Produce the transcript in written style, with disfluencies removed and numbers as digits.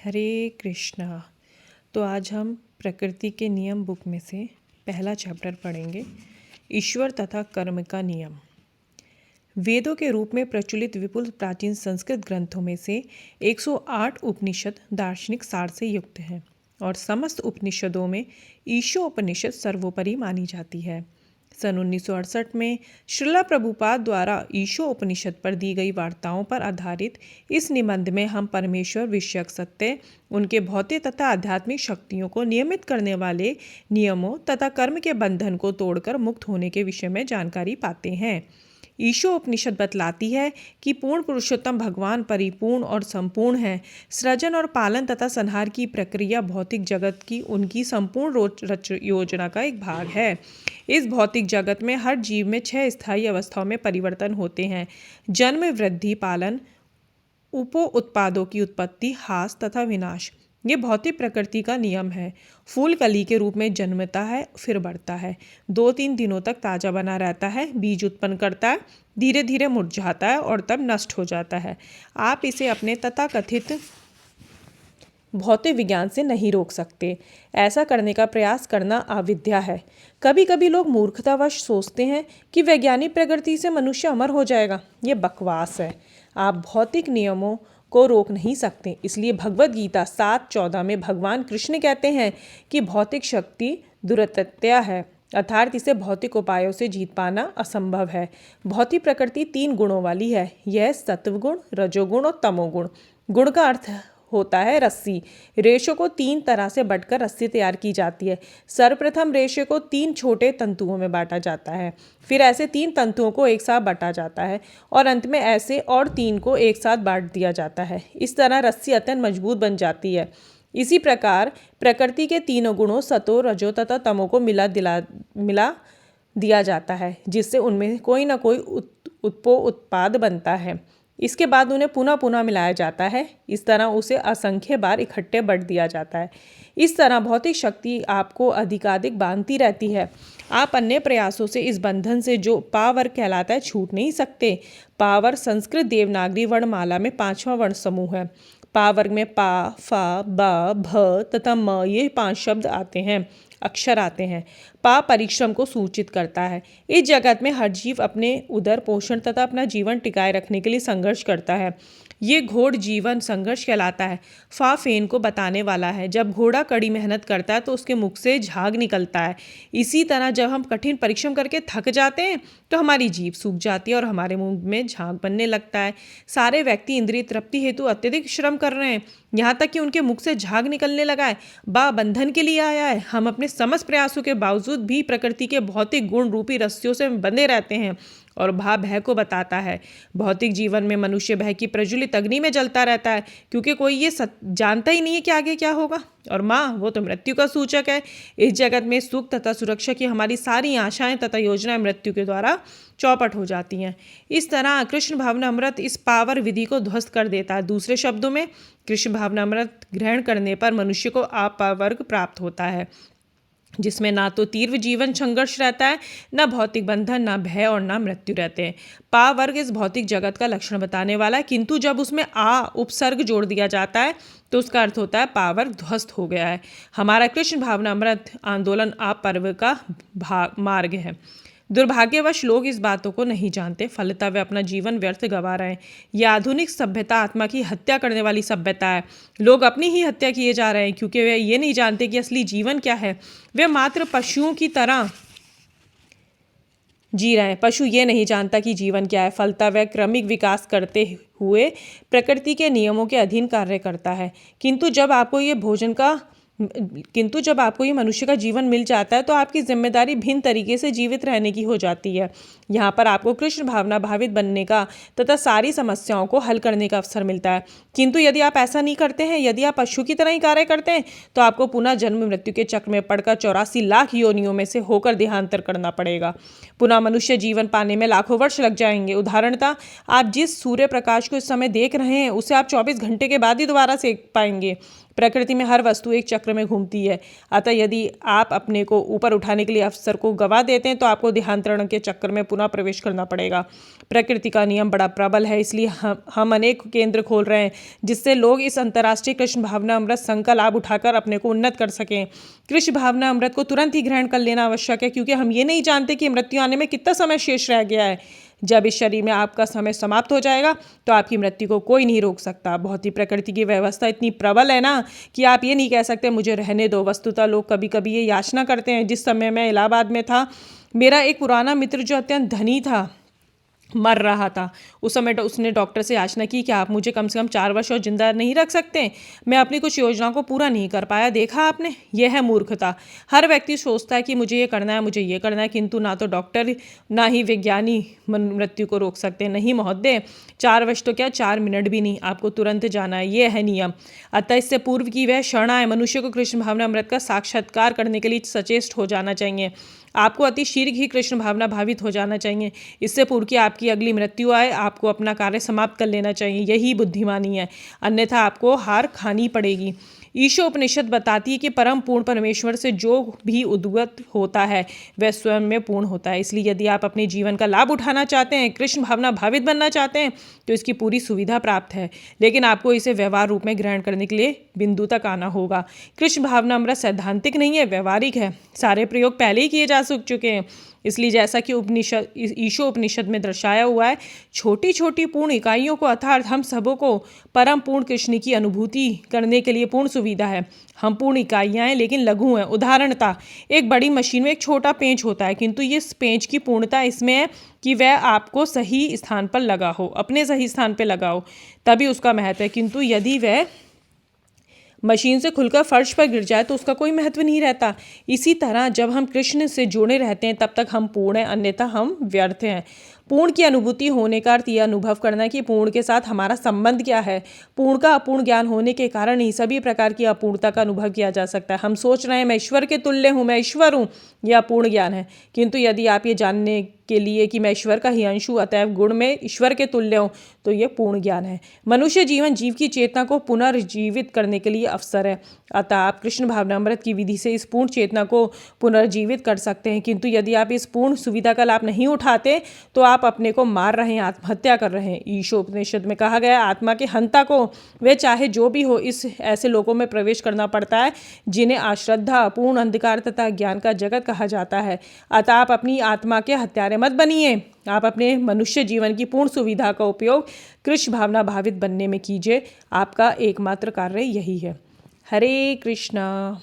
हरे कृष्णा। तो आज हम प्रकृति के नियम बुक में से पहला चैप्टर पढ़ेंगे, ईश्वर तथा कर्म का नियम। वेदों के रूप में प्रचलित विपुल प्राचीन संस्कृत ग्रंथों में से 108 उपनिषद दार्शनिक सार से युक्त हैं और समस्त उपनिषदों में ईशोपनिषद सर्वोपरि मानी जाती है। सन 1968 में श्रीला प्रभुपाद द्वारा ईशोपनिषद पर दी गई वार्ताओं पर आधारित इस निबंध में हम परमेश्वर विषयक सत्य, उनके भौतिक तथा आध्यात्मिक शक्तियों को नियमित करने वाले नियमों तथा कर्म के बंधन को तोड़कर मुक्त होने के विषय में जानकारी पाते हैं। ईशोपनिषद बतलाती है कि पूर्ण पुरुषोत्तम भगवान परिपूर्ण और संपूर्ण है। सृजन और पालन तथा संहार की प्रक्रिया भौतिक जगत की उनकी संपूर्ण योजना का एक भाग है। इस भौतिक जगत में हर जीव में 6 स्थायी अवस्थाओं में परिवर्तन होते हैं: जन्म, वृद्धि, पालन, उत्पादों की उत्पत्ति, ह्रास तथा विनाश। ये भौतिक प्रकृति का नियम है। फूल कली के रूप में जन्मता है, फिर बढ़ता है, 2-3 दिनों तक ताज़ा बना रहता है, बीज उत्पन्न करता है, धीरे धीरे मुरझाता है और तब नष्ट हो जाता है। आप इसे अपने तथाकथित भौतिक विज्ञान से नहीं रोक सकते। ऐसा करने का प्रयास करना अविद्या है। कभी कभी लोग मूर्खतावश सोचते हैं कि वैज्ञानिक प्रकृति से मनुष्य अमर हो जाएगा। ये बकवास है। आप भौतिक नियमों को रोक नहीं सकते। इसलिए भगवद गीता 7:14 में भगवान कृष्ण कहते हैं कि भौतिक शक्ति दुरत्यय है, अर्थात इसे भौतिक उपायों से जीत पाना असंभव है। भौतिक प्रकृति 3 गुणों वाली है। यह सत्वगुण, रजोगुण और तमोगुण। गुण का अर्थ होता है रस्सी। रेशों को 3 तरह से बटकर रस्सी तैयार की जाती है। सर्वप्रथम रेशे को 3 छोटे तंतुओं में बांटा जाता है, फिर ऐसे 3 तंतुओं को एक साथ बांटा जाता है और अंत में ऐसे और 3 को एक साथ बांट दिया जाता है। इस तरह रस्सी अत्यंत मजबूत बन जाती है। इसी प्रकार प्रकृति के 3 गुणों सतो, रजो तथा तमो को मिला दिया जाता है, जिससे उनमें कोई ना कोई उत्पाद बनता है। इसके बाद उन्हें पुनः पुनः मिलाया जाता है। इस तरह उसे असंख्य बार इकट्ठे बट दिया जाता है। इस तरह भौतिक शक्ति आपको अधिकाधिक बांधती रहती है। आप अन्य प्रयासों से इस बंधन से, जो पावर्ग कहलाता है, छूट नहीं सकते। पावर्ग संस्कृत देवनागरी वर्णमाला में 5वां वर्ण समूह है। पावर्ग में पा, फा, बा, भ तथा म ये 5 शब्द आते हैं, अक्षर आते हैं। पा परिश्रम को सूचित करता है। इस जगत में हर जीव अपने उदर पोषण तथा अपना जीवन टिकाए रखने के लिए संघर्ष करता है। ये घोड़ जीवन संघर्ष कहलाता है। फा फेन को बताने वाला है। जब घोड़ा कड़ी मेहनत करता है तो उसके मुख से झाग निकलता है। इसी तरह जब हम कठिन परिश्रम करके थक जाते हैं तो हमारी जीभ सूख जाती है और हमारे मुंह में झाग बनने लगता है। सारे व्यक्ति इंद्रिय तृप्ति हेतु अत्यधिक श्रम कर रहे हैं, यहाँ तक कि उनके मुख से झाग निकलने लगा है। बा बंधन के लिए आया है। हम अपने समस्त प्रयासों के बावजूद भी प्रकृति के भौतिक गुण रूपी रस्सियों से बंधे रहते हैं। और भा भय को बताता है। भौतिक जीवन में मनुष्य भय की प्रज्वलित अग्नि में जलता रहता है, क्योंकि कोई ये जानता ही नहीं है कि आगे क्या होगा। और माँ, वो तो मृत्यु का सूचक है। इस जगत में सुख तथा सुरक्षा की हमारी सारी आशाएं तथा योजनाएं मृत्यु के द्वारा चौपट हो जाती हैं। इस तरह कृष्ण भावनामृत इस पावर विधि को ध्वस्त कर देता है। दूसरे शब्दों में, कृष्ण भावनामृत ग्रहण करने पर मनुष्य को अपावर्ग प्राप्त होता है, जिसमें ना तो तीव्र जीवन संघर्ष रहता है, ना भौतिक बंधन, ना भय और ना मृत्यु रहते हैं। पा वर्ग इस भौतिक जगत का लक्षण बताने वाला है, किंतु जब उसमें आ उपसर्ग जोड़ दिया जाता है तो उसका अर्थ होता है पा वर्ग ध्वस्त हो गया है। हमारा कृष्ण भावनामृत आंदोलन अपर्व का मार्ग है। दुर्भाग्यवश लोग इस बातों को नहीं जानते, फलतः वे अपना जीवन व्यर्थ गंवा रहे हैं। यह आधुनिक सभ्यता आत्मा की हत्या करने वाली सभ्यता है। लोग अपनी ही हत्या किए जा रहे हैं, क्योंकि वे ये नहीं जानते कि असली जीवन क्या है। वे मात्र पशुओं की तरह जी रहे हैं। पशु ये नहीं जानता कि जीवन क्या है। फलतः वह क्रमिक विकास करते हुए प्रकृति के नियमों के अधीन कार्य करता है। किंतु जब आपको ये मनुष्य का जीवन मिल जाता है तो आपकी जिम्मेदारी भिन्न तरीके से जीवित रहने की हो जाती है। यहाँ पर आपको कृष्ण भावना भावित बनने का तथा सारी समस्याओं को हल करने का अवसर मिलता है। किंतु यदि आप ऐसा नहीं करते हैं, यदि आप पशु की तरह ही कार्य करते हैं, तो आपको पुनः जन्म मृत्यु के चक्र में पड़कर 84 लाख योनियों में से होकर देहांतर करना पड़ेगा। पुनः मनुष्य जीवन पाने में लाखों वर्ष लग जाएंगे। उदाहरणतः आप जिस सूर्य प्रकाश को इस समय देख रहे हैं, उसे आप 24 घंटे के बाद ही दोबारा सेक पाएंगे। प्रकृति में हर वस्तु एक चक्र चक्र में घूमती है। अतः यदि आप अपने को ऊपर उठाने के लिए अवसर को गवा देते हैं तो आपको देहांतरण के चक्र में पुनः प्रवेश करना पड़ेगा। प्रकृति का नियम बड़ा प्रबल है, इसलिए हम अनेक केंद्र खोल रहे हैं जिससे लोग इस अंतर्राष्ट्रीय कृष्ण भावना अमृत संघ का लाभ उठाकर अपने को उन्नत कर सकें। कृष्ण भावना अमृत को तुरंत ही ग्रहण कर लेना आवश्यक है, क्योंकि हम ये नहीं जानते कि मृत्यु आने में कितना समय शेष रह गया है। जब इस शरीर में आपका समय समाप्त हो जाएगा तो आपकी मृत्यु को कोई नहीं रोक सकता। बहुत ही प्रकृति की व्यवस्था इतनी प्रबल है ना कि आप ये नहीं कह सकते मुझे रहने दो। वस्तुतः लोग कभी कभी ये याचना करते हैं। जिस समय मैं इलाहाबाद में था, मेरा एक पुराना मित्र जो अत्यंत धनी था मर रहा था। उस समय उसने डॉक्टर से याचना की कि आप मुझे कम से कम 4 वर्ष और जिंदा नहीं रख सकते। मैं अपनी कुछ योजनाओं को पूरा नहीं कर पाया। देखा आपने, यह है मूर्खता। हर व्यक्ति सोचता है कि मुझे ये करना है, मुझे ये करना है, किंतु ना तो डॉक्टर ना ही विज्ञानी मृत्यु को रोक सकते। नहीं महोदय, 4 वर्ष तो क्या, 4 मिनट भी नहीं, आपको तुरंत जाना है। ये है नियम। अतः इससे पूर्व की वह क्षण आए, मनुष्य को कृष्ण भावना अमृत का साक्षात्कार करने के लिए सचेष्ट हो जाना चाहिए। आपको अति शीघ्र ही कृष्ण भावना भावित हो जाना चाहिए। इससे पूर्व की आपकी अगली मृत्यु आए, आपको अपना कार्य समाप्त कर लेना चाहिए। यही बुद्धिमानी है, अन्यथा आपको हार खानी पड़ेगी। ईशोपनिषद बताती है कि परम पूर्ण परमेश्वर से जो भी उद्गत होता है वह स्वयं में पूर्ण होता है। इसलिए यदि आप अपने जीवन का लाभ उठाना चाहते हैं, कृष्ण भावना भावित बनना चाहते हैं, तो इसकी पूरी सुविधा प्राप्त है। लेकिन आपको इसे व्यवहार रूप में ग्रहण करने के लिए बिंदु तक आना होगा। कृष्ण भावना अमृत सैद्धांतिक नहीं है, व्यवहारिक है। सारे प्रयोग पहले ही किए जा चुके हैं। इसलिए जैसा कि ईशोपनिषद में दर्शाया हुआ है, छोटी छोटी पूर्ण इकाइयों को अर्थात हम सबों को परम पूर्ण कृष्ण की अनुभूति करने के लिए पूर्ण सुविधा है। हम पूर्ण इकाइयाँ हैं लेकिन लघु हैं। उदाहरणतः एक बड़ी मशीन में एक छोटा पेंच होता है, किंतु इस पेंच की पूर्णता इसमें है कि वह आपको सही स्थान पर लगा हो, अपने सही स्थान पर लगा हो, तभी उसका महत्व है। किंतु यदि वह मशीन से खुलकर फर्श पर गिर जाए तो उसका कोई महत्व नहीं रहता। इसी तरह जब हम कृष्ण से जुड़े रहते हैं तब तक हम पूर्ण हैं, अन्यथा हम व्यर्थ हैं। पूर्ण की अनुभूति होने का अर्थ यह अनुभव करना है कि पूर्ण के साथ हमारा संबंध क्या है। पूर्ण का अपूर्ण ज्ञान होने के कारण ही सभी प्रकार की अपूर्णता का अनुभव किया जा सकता है। हम सोच रहे हैं मैं ईश्वर के तुल्य हूँ, मैं ईश्वर हूँ, यह अपूर्ण ज्ञान है। किंतु यदि आप ये जानने के लिए कि मैं ईश्वर का ही अंश हूँ, अतएव गुण में ईश्वर के तुल्य हूँ, तो यह पूर्ण ज्ञान है। मनुष्य जीवन जीव की चेतना को पुनर्जीवित करने के लिए अवसर है। अतः आप कृष्ण भावनामृत की विधि से इस पूर्ण चेतना को पुनर्जीवित कर सकते हैं। किंतु यदि आप इस पूर्ण सुविधा का लाभ नहीं उठाते तो आप अपने को मार रहे हैं, आत्महत्या कर रहे हैं। ईशोपनिषद में कहा गया, आत्मा के हंता को वे चाहे जो भी हो इस ऐसे लोगों में प्रवेश करना पड़ता है जिन्हें अश्रद्धा, पूर्ण अंधकार तथा ज्ञान का जगत कहा जाता है। अतः आप अपनी आत्मा के हत्यारे मत बनिए। आप अपने मनुष्य जीवन की पूर्ण सुविधा का उपयोग कृष्ण भावना भावित बनने में कीजिए। आपका एकमात्र कार्य यही है। हरे कृष्णा।